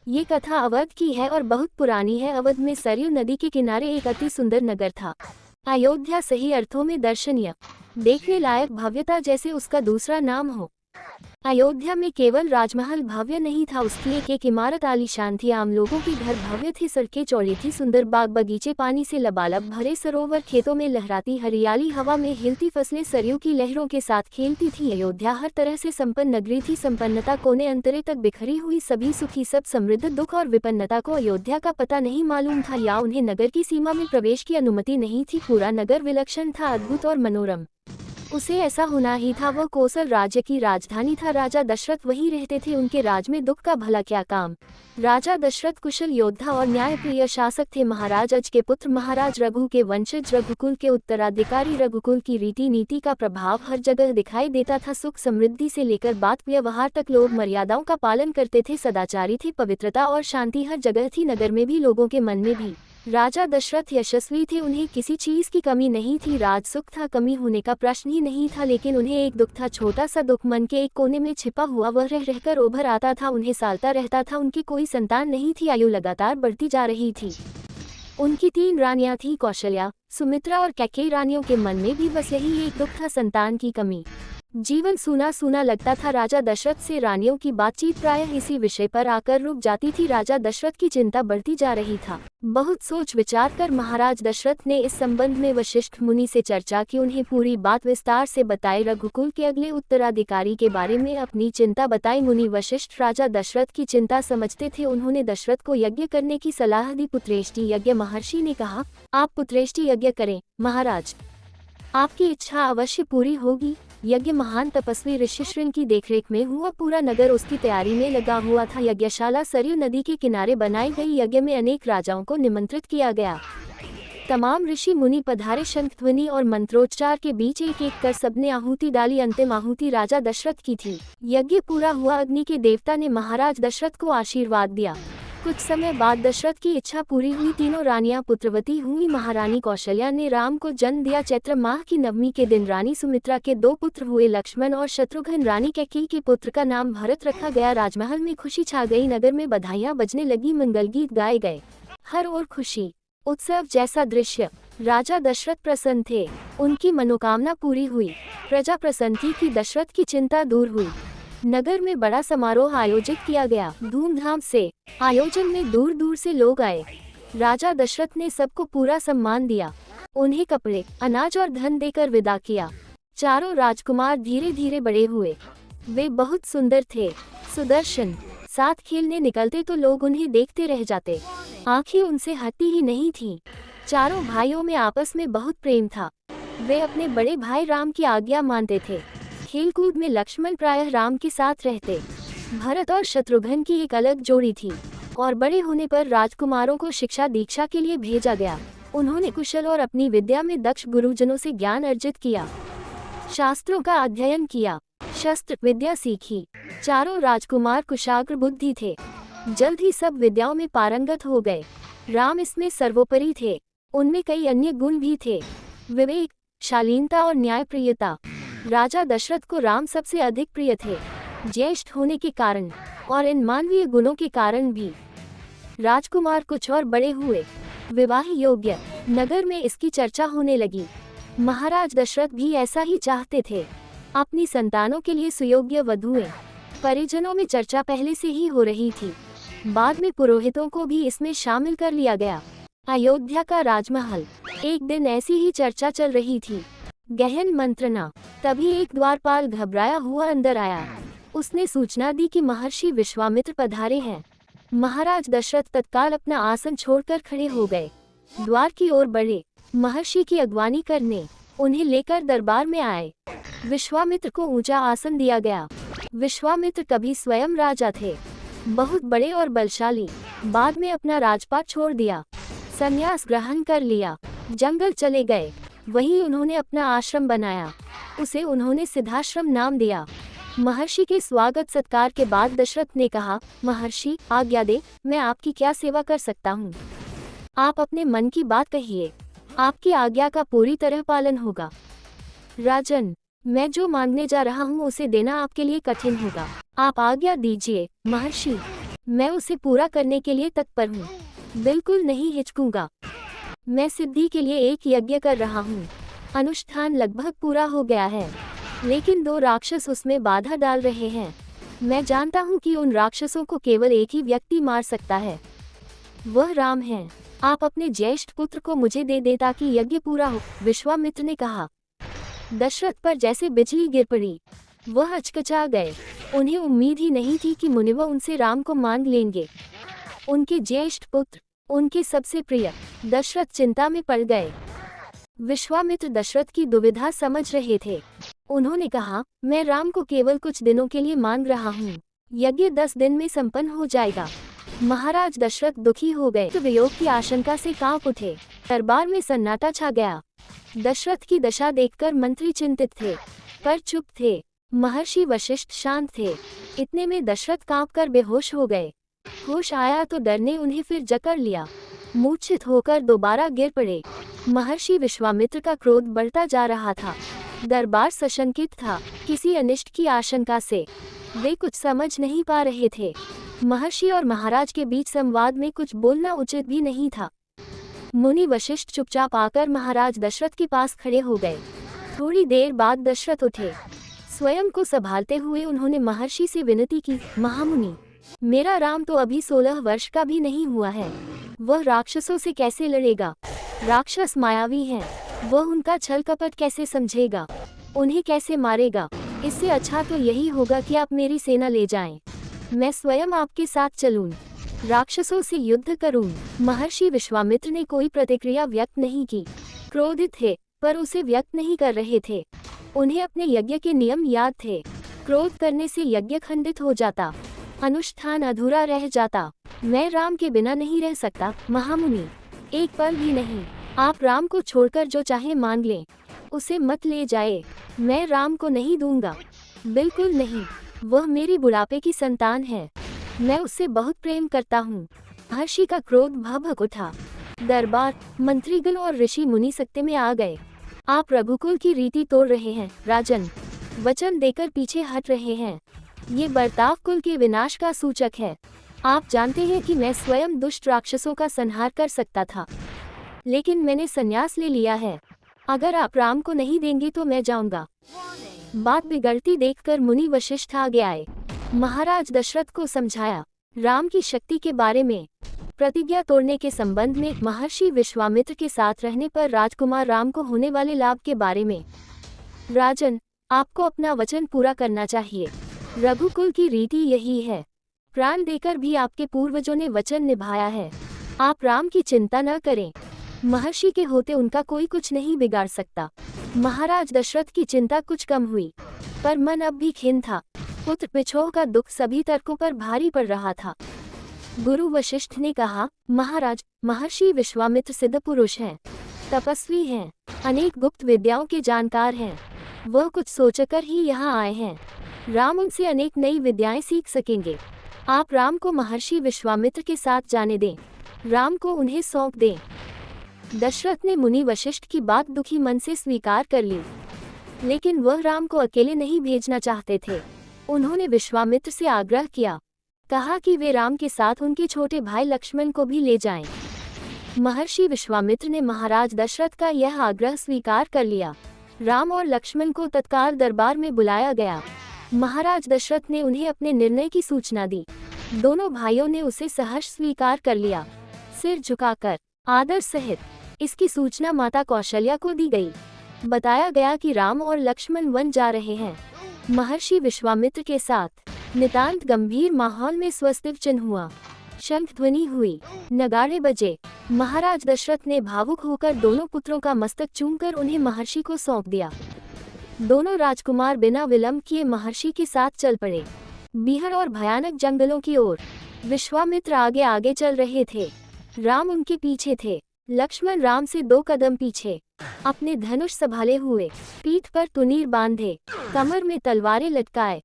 ये कथा अवध की है और बहुत पुरानी है। अवध में सरयू नदी के किनारे एक अति सुंदर नगर था। अयोध्या सही अर्थों में दर्शनीय, देखने लायक, भव्यता जैसे उसका दूसरा नाम हो। अयोध्या में केवल राजमहल भव्य नहीं था, उसकी एक इमारत आलीशान थी। आम लोगों के घर भव्य थे, सड़कें चौड़ी थी, सुंदर बाग बगीचे, पानी से लबालब भरे सरोवर, खेतों में लहराती हरियाली, हवा में हिलती फसलें सरयू की लहरों के साथ खेलती थी। अयोध्या हर तरह से संपन्न नगरी थी, संपन्नता कोने अंतरे तक बिखरी हुई, सभी सुखी सब समृद्ध। दुख और विपन्नता को अयोध्या का पता नहीं मालूम था, या उन्हें नगर की सीमा में प्रवेश की अनुमति नहीं थी। पूरा नगर विलक्षण था, अद्भुत और मनोरम। उसे ऐसा होना ही था। वह कोसल राज्य की राजधानी था। राजा दशरथ वहीं रहते थे। उनके राज में दुख का भला क्या काम। राजा दशरथ कुशल योद्धा और न्यायप्रिय शासक थे। महाराज अज के पुत्र, महाराज रघु के वंशज, रघुकुल के उत्तराधिकारी। रघुकुल की रीति नीति का प्रभाव हर जगह दिखाई देता था। सुख समृद्धि से लेकर बात व्यवहार तक लोग मर्यादाओं का पालन करते थे, सदाचारी थे। पवित्रता और शांति हर जगह थी, नगर में भी लोगों के मन में भी। राजा दशरथ यशस्वी थे, उन्हें किसी चीज की कमी नहीं थी। राज सुख था, कमी होने का प्रश्न ही नहीं था। लेकिन उन्हें एक दुख था, छोटा सा दुख, मन के एक कोने में छिपा हुआ। वह रह रहकर उभर आता था, उन्हें सालता रहता था। उनकी कोई संतान नहीं थी, आयु लगातार बढ़ती जा रही थी। उनकी 3 रानियां थीं, कौशल्या, सुमित्रा और कैकेयी। रानियों के मन में भी बस यही एक दुख था, संतान की कमी। जीवन सूना सूना लगता था। राजा दशरथ से रानियों की बातचीत प्रायः इसी विषय पर आकर रुक जाती थी। राजा दशरथ की चिंता बढ़ती जा रही था। बहुत सोच विचार कर महाराज दशरथ ने इस संबंध में वशिष्ठ मुनि से चर्चा की। उन्हें पूरी बात विस्तार से बताई। रघुकुल के अगले उत्तराधिकारी के बारे में अपनी चिंता बताई। मुनि वशिष्ठ राजा दशरथ की चिंता समझते थे। उन्होंने दशरथ को यज्ञ करने की सलाह दी। पुत्रेष्टि यज्ञ। महर्षि ने कहा, आप पुत्रेष्टि यज्ञ करें महाराज, आपकी इच्छा अवश्य पूरी होगी। यज्ञ महान तपस्वी ऋषिशृंग की देखरेख में हुआ। पूरा नगर उसकी तैयारी में लगा हुआ था। यज्ञशाला सरयू नदी के किनारे बनाई गई। यज्ञ में अनेक राजाओं को निमंत्रित किया गया। तमाम ऋषि मुनि पधारे। शंखध्वनि और मंत्रोच्चार के बीच एक एक कर सबने आहुति डाली। अंतिम आहुति राजा दशरथ की थी। यज्ञ पूरा हुआ। अग्नि के देवता ने महाराज दशरथ को आशीर्वाद दिया। कुछ समय बाद दशरथ की इच्छा पूरी हुई। तीनों रानियां पुत्रवती हुई। महारानी कौशल्या ने राम को जन्म दिया। चैत्र माह की नवमी के दिन रानी सुमित्रा के 2 पुत्र हुए, लक्ष्मण और शत्रुघ्न। रानी कैकेयी के पुत्र का नाम भरत रखा गया। राजमहल में खुशी छा गई। नगर में बधाइयां बजने लगी, मंगल गीत गाए गए। हर ओर खुशी, उत्सव जैसा दृश्य। राजा दशरथ प्रसन्न थे, उनकी मनोकामना पूरी हुई। प्रजा प्रसन्न थी कि दशरथ की चिंता दूर हुई। नगर में बड़ा समारोह आयोजित किया गया। धूमधाम से आयोजन में दूर दूर से लोग आए। राजा दशरथ ने सबको पूरा सम्मान दिया। उन्हें कपड़े, अनाज और धन देकर विदा किया। चारों राजकुमार धीरे धीरे बड़े हुए। वे बहुत सुंदर थे, सुदर्शन। साथ खेलने निकलते तो लोग उन्हें देखते रह जाते, आंखें उनसे हटती ही नहीं थीं। चारों भाइयों में आपस में बहुत प्रेम था। वे अपने बड़े भाई राम की आज्ञा मानते थे। खेलकूद में लक्ष्मण प्रायः राम के साथ रहते। भरत और शत्रुघ्न की एक अलग जोड़ी थी। और बड़े होने पर राजकुमारों को शिक्षा दीक्षा के लिए भेजा गया। उन्होंने कुशल और अपनी विद्या में दक्ष गुरुजनों से ज्ञान अर्जित किया, शास्त्रों का अध्ययन किया, शस्त्र विद्या सीखी। चारों राजकुमार कुशाग्र बुद्धि थे। जल्द ही सब विद्याओं में पारंगत हो गए। राम इसमें सर्वोपरि थे। उनमें कई अन्य गुण भी थे, विवेक, शालीनता और न्यायप्रियता। राजा दशरथ को राम सबसे अधिक प्रिय थे, ज्येष्ठ होने के कारण और इन मानवीय गुणों के कारण भी। राजकुमार कुछ और बड़े हुए, विवाह योग्य। नगर में इसकी चर्चा होने लगी। महाराज दशरथ भी ऐसा ही चाहते थे, अपनी संतानों के लिए सुयोग्य वधुएं। परिजनों में चर्चा पहले से ही हो रही थी। बाद में पुरोहितों को भी इसमें शामिल कर लिया गया। अयोध्या का राजमहल। एक दिन ऐसी ही चर्चा चल रही थी, गहन मंत्रणा। तभी एक द्वारपाल घबराया हुआ अंदर आया। उसने सूचना दी कि महर्षि विश्वामित्र पधारे हैं। महाराज दशरथ तत्काल अपना आसन छोड़कर खड़े हो गए, द्वार की ओर बढ़े, महर्षि की अगवानी करने। उन्हें लेकर दरबार में आए। विश्वामित्र को ऊंचा आसन दिया गया। विश्वामित्र कभी स्वयं राजा थे, बहुत बड़े और बलशाली। बाद में अपना राजपाट छोड़ दिया, संन्यास ग्रहण कर लिया, जंगल चले गए। वहीं उन्होंने अपना आश्रम बनाया। उसे उन्होंने सिद्धाश्रम नाम दिया। महर्षि के स्वागत सत्कार के बाद दशरथ ने कहा, महर्षि आज्ञा दे, मैं आपकी क्या सेवा कर सकता हूँ। आप अपने मन की बात कहिए, आपकी आज्ञा का पूरी तरह पालन होगा। राजन, मैं जो मांगने जा रहा हूँ उसे देना आपके लिए कठिन होगा, आप आज्ञा दीजिए। महर्षि, मैं उसे पूरा करने के लिए तत्पर हूँ। बिल्कुल नहीं हिचकूंगा। मैं सिद्धि के लिए एक यज्ञ कर रहा हूँ। अनुष्ठान लगभग पूरा हो गया है, लेकिन 2 राक्षस उसमें बाधा डाल रहे हैं। मैं जानता हूँ कि उन राक्षसों को केवल एक ही व्यक्ति मार सकता है, वह राम है। आप अपने ज्येष्ठ पुत्र को मुझे दे दें ताकि यज्ञ पूरा हो, विश्वामित्र ने कहा। दशरथ पर जैसे बिजली गिर पड़ी। वह हचकचा गए। उन्हें उम्मीद ही नहीं थी कि मुनिवर उनसे राम को मांग लेंगे। उनके ज्येष्ठ पुत्र, उनके सबसे प्रिय। दशरथ चिंता में पड़ गए। विश्वामित्र दशरथ की दुविधा समझ रहे थे। उन्होंने कहा, मैं राम को केवल कुछ दिनों के लिए मांग रहा हूँ। यज्ञ 10 दिन में संपन्न हो जाएगा। महाराज दशरथ दुखी हो गए तो वियोग की आशंका से कांप उठे। दरबार में सन्नाटा छा गया। दशरथ की दशा देखकर मंत्री चिंतित थे, पर चुप थे। महर्षि वशिष्ठ शांत थे। इतने में दशरथ कांपकर बेहोश हो गए। होश आया तो डर ने उन्हें फिर जकड़ लिया। मूर्छित होकर दोबारा गिर पड़े। महर्षि विश्वामित्र का क्रोध बढ़ता जा रहा था। दरबार सशंकित था, किसी अनिष्ट की आशंका से। वे कुछ समझ नहीं पा रहे थे। महर्षि और महाराज के बीच संवाद में कुछ बोलना उचित भी नहीं था। मुनि वशिष्ठ चुपचाप आकर महाराज दशरथ के पास खड़े हो गए। थोड़ी देर बाद दशरथ उठे। स्वयं को संभालते हुए उन्होंने महर्षि से विनती की, महामुनि, मेरा राम तो अभी 16 वर्ष का भी नहीं हुआ है। वह राक्षसों से कैसे लड़ेगा? राक्षस मायावी हैं। वह उनका छल कपट कैसे समझेगा? उन्हें कैसे मारेगा? इससे अच्छा तो यही होगा कि आप मेरी सेना ले जाएं। मैं स्वयं आपके साथ चलूं, राक्षसों से युद्ध करूं। महर्षि विश्वामित्र ने कोई प्रतिक्रिया व्यक्त नहीं की। क्रोधित थे, पर उसे व्यक्त नहीं कर रहे थे। उन्हें अपने यज्ञ के नियम याद थे। क्रोध करने से यज्ञ खंडित हो जाता, अनुष्ठान अधूरा रह जाता। मैं राम के बिना नहीं रह सकता महामुनि, एक पल भी नहीं। आप राम को छोड़कर जो चाहे मांग लें, उसे मत ले जाए। मैं राम को नहीं दूंगा, बिल्कुल नहीं। वह मेरी बुढ़ापे की संतान है। मैं उससे बहुत प्रेम करता हूँ। महर्षि का क्रोध भभक उठा। दरबार, मंत्रीगण और ऋषि मुनि सत्ते में आ गए। आप रघुकुल की रीति तोड़ रहे हैं राजन, वचन देकर पीछे हट रहे हैं। ये बर्ताव कुल के विनाश का सूचक है। आप जानते हैं कि मैं स्वयं दुष्ट राक्षसों का संहार कर सकता था, लेकिन मैंने संन्यास ले लिया है। अगर आप राम को नहीं देंगे तो मैं जाऊंगा। बात बिगड़ती देखकर मुनि वशिष्ठ आगे आए। महाराज दशरथ को समझाया, राम की शक्ति के बारे में, प्रतिज्ञा तोड़ने के संबंध में, महर्षि विश्वामित्र के साथ रहने पर राजकुमार राम को होने वाले लाभ के बारे में। राजन, आपको अपना वचन पूरा करना चाहिए। रघुकुल की रीति यही है। प्राण देकर भी आपके पूर्वजों ने वचन निभाया है। आप राम की चिंता न करें। महर्षि के होते उनका कोई कुछ नहीं बिगाड़ सकता। महाराज दशरथ की चिंता कुछ कम हुई, पर मन अब भी खिन्न था। पुत्र पिछोह का दुख सभी तर्कों पर भारी पड़ रहा था। गुरु वशिष्ठ ने कहा, महाराज, महर्षि विश्वामित्र सिद्ध पुरुष हैं, तपस्वी हैं, अनेक गुप्त विद्याओं के जानकार हैं। वह कुछ सोचकर ही यहाँ आए हैं। राम उनसे अनेक नई विद्याएं सीख सकेंगे। आप राम को महर्षि विश्वामित्र के साथ जाने दें। राम को उन्हें सौंप दें। दशरथ ने मुनि वशिष्ठ की बात दुखी मन से स्वीकार कर ली, लेकिन वह राम को अकेले नहीं भेजना चाहते थे। उन्होंने विश्वामित्र से आग्रह किया, कहा कि वे राम के साथ उनके छोटे भाई लक्ष्मण को भी ले जाएं। महर्षि विश्वामित्र ने महाराज दशरथ का यह आग्रह स्वीकार कर लिया। राम और लक्ष्मण को तत्काल दरबार में बुलाया गया। महाराज दशरथ ने उन्हें अपने निर्णय की सूचना दी। दोनों भाइयों ने उसे सहर्ष स्वीकार कर लिया, सिर झुकाकर, आदर सहित। इसकी सूचना माता कौशल्या को दी गई। बताया गया कि राम और लक्ष्मण वन जा रहे हैं, महर्षि विश्वामित्र के साथ। नितांत गंभीर माहौल में स्वस्तिक चिन्ह हुआ। शंख ध्वनि हुई, नगाड़े बजे। महाराज दशरथ ने भावुक होकर दोनों पुत्रों का मस्तक चूमकर उन्हें महर्षि को सौंप दिया। दोनों राजकुमार बिना विलंब किए महर्षि के साथ चल पड़े, बीहड़ और भयानक जंगलों की ओर। विश्वामित्र आगे आगे चल रहे थे, राम उनके पीछे थे। लक्ष्मण राम से 2 कदम पीछे, अपने धनुष संभाले हुए, पीठ पर तुनीर बांधे, कमर में तलवारें लटकाए।